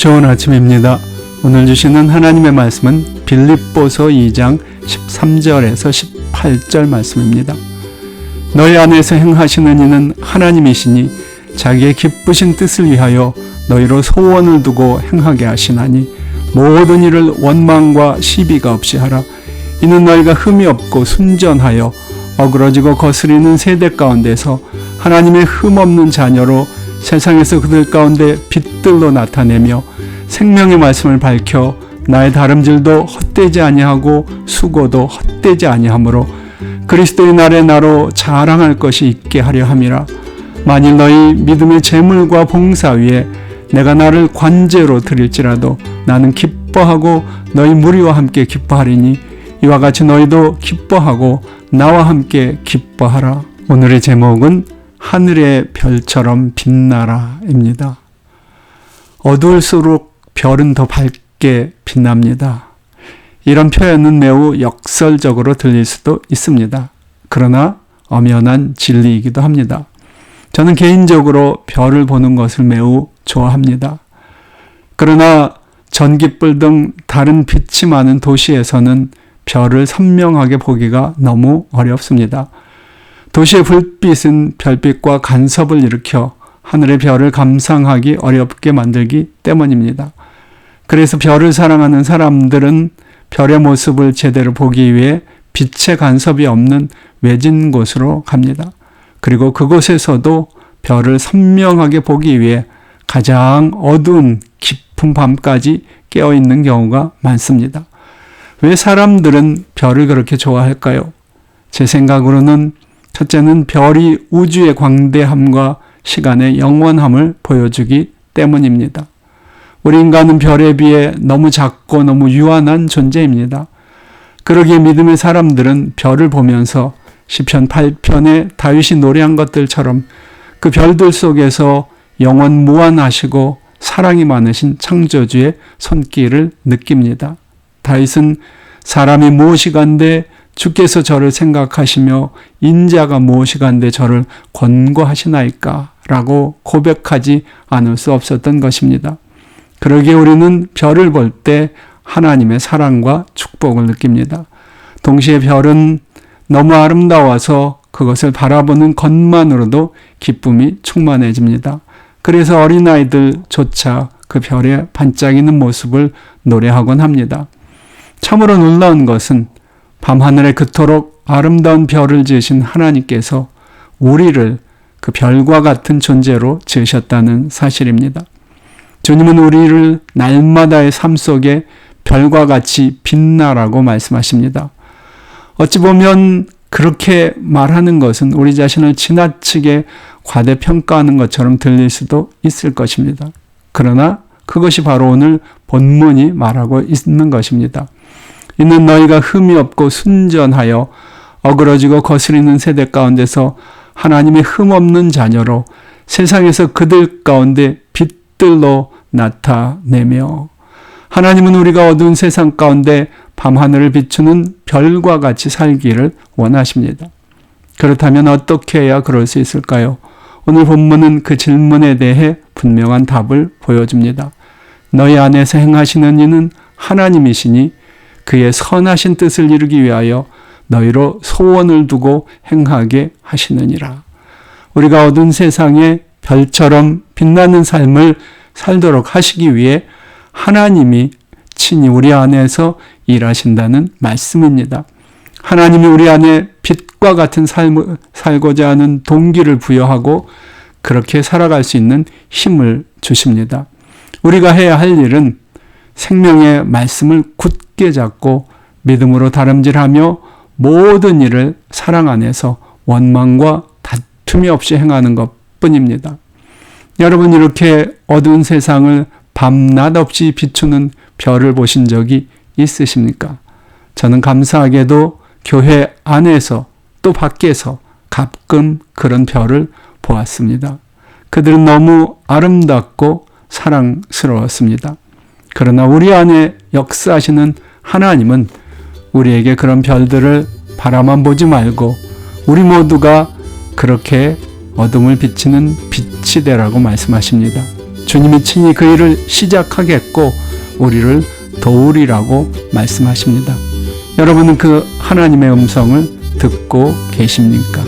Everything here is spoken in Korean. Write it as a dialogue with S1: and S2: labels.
S1: 좋은 아침입니다. 오늘 주시는 하나님의 말씀은 빌립보서 2장 13절에서 18절 말씀입니다. 너희 안에서 행하시는 이는 하나님이시니 자기의 기쁘신 뜻을 위하여 너희로 소원을 두고 행하게 하시나니 모든 일을 원망과 시비가 없이 하라. 이는 너희가 흠이 없고 순전하여 어그러지고 거스리는 세대 가운데서 하나님의 흠 없는 자녀로 세상에서 그들 가운데 빛들로 나타내며 생명의 말씀을 밝혀 나의 다름질도 헛되지 아니하고 수고도 헛되지 아니하므로 그리스도의 날에 나로 자랑할 것이 있게 하려 함이라. 만일 너희 믿음의 재물과 봉사 위에 내가 나를 관제로 드릴지라도 나는 기뻐하고 너희 무리와 함께 기뻐하리니 이와 같이 너희도 기뻐하고 나와 함께 기뻐하라. 오늘의 제목은 하늘의 별처럼 빛나라입니다. 어두울수록 별은 더 밝게 빛납니다. 이런 표현은 매우 역설적으로 들릴 수도 있습니다. 그러나 엄연한 진리이기도 합니다. 저는 개인적으로 별을 보는 것을 매우 좋아합니다. 그러나 전깃불 등 다른 빛이 많은 도시에서는 별을 선명하게 보기가 너무 어렵습니다. 도시의 불빛은 별빛과 간섭을 일으켜 하늘의 별을 감상하기 어렵게 만들기 때문입니다. 그래서 별을 사랑하는 사람들은 별의 모습을 제대로 보기 위해 빛의 간섭이 없는 외진 곳으로 갑니다. 그리고 그곳에서도 별을 선명하게 보기 위해 가장 어두운 깊은 밤까지 깨어있는 경우가 많습니다. 왜 사람들은 별을 그렇게 좋아할까요? 제 생각으로는 첫째는 별이 우주의 광대함과 시간의 영원함을 보여주기 때문입니다. 우리 인간은 별에 비해 너무 작고 너무 유한한 존재입니다. 그러기에 믿음의 사람들은 별을 보면서 시편 8편에 다윗이 노래한 것들처럼 그 별들 속에서 영원 무한하시고 사랑이 많으신 창조주의 손길을 느낍니다. 다윗은 사람이 무엇이간데 주께서 저를 생각하시며 인자가 무엇이간데 저를 권고하시나이까 라고 고백하지 않을 수 없었던 것입니다. 그러기에 우리는 별을 볼 때 하나님의 사랑과 축복을 느낍니다. 동시에 별은 너무 아름다워서 그것을 바라보는 것만으로도 기쁨이 충만해집니다. 그래서 어린아이들조차 그 별의 반짝이는 모습을 노래하곤 합니다. 참으로 놀라운 것은 밤하늘에 그토록 아름다운 별을 지으신 하나님께서 우리를 그 별과 같은 존재로 지으셨다는 사실입니다. 주님은 우리를 날마다의 삶 속에 별과 같이 빛나라고 말씀하십니다. 어찌 보면 그렇게 말하는 것은 우리 자신을 지나치게 과대평가하는 것처럼 들릴 수도 있을 것입니다. 그러나 그것이 바로 오늘 본문이 말하고 있는 것입니다. 이는 너희가 흠이 없고 순전하여 어그러지고 거스리는 세대 가운데서 하나님의 흠 없는 자녀로 세상에서 그들 가운데 빛들로 나타내며 하나님은 우리가 어두운 세상 가운데 밤하늘을 비추는 별과 같이 살기를 원하십니다. 그렇다면 어떻게 해야 그럴 수 있을까요? 오늘 본문은 그 질문에 대해 분명한 답을 보여줍니다. 너희 안에서 행하시는 이는 하나님이시니 그의 선하신 뜻을 이루기 위하여 너희로 소원을 두고 행하게 하시느니라. 우리가 어두운 세상에 별처럼 빛나는 삶을 살도록 하시기 위해 하나님이 친히 우리 안에서 일하신다는 말씀입니다. 하나님이 우리 안에 빛과 같은 삶을 살고자 하는 동기를 부여하고 그렇게 살아갈 수 있는 힘을 주십니다. 우리가 해야 할 일은 생명의 말씀을 굳게 잡고 믿음으로 다름질하며 모든 일을 사랑 안에서 원망과 다툼이 없이 행하는 것뿐입니다. 여러분, 이렇게 어두운 세상을 밤낮 없이 비추는 별을 보신 적이 있으십니까? 저는 감사하게도 교회 안에서 또 밖에서 가끔 그런 별을 보았습니다. 그들은 너무 아름답고 사랑스러웠습니다. 그러나 우리 안에 역사하시는 하나님은 우리에게 그런 별들을 바라만 보지 말고 우리 모두가 그렇게 어둠을 비치는 빛이 되라고 말씀하십니다. 주님이 친히 그 일을 시작하겠고 우리를 도우리라고 말씀하십니다. 여러분은 그 하나님의 음성을 듣고 계십니까?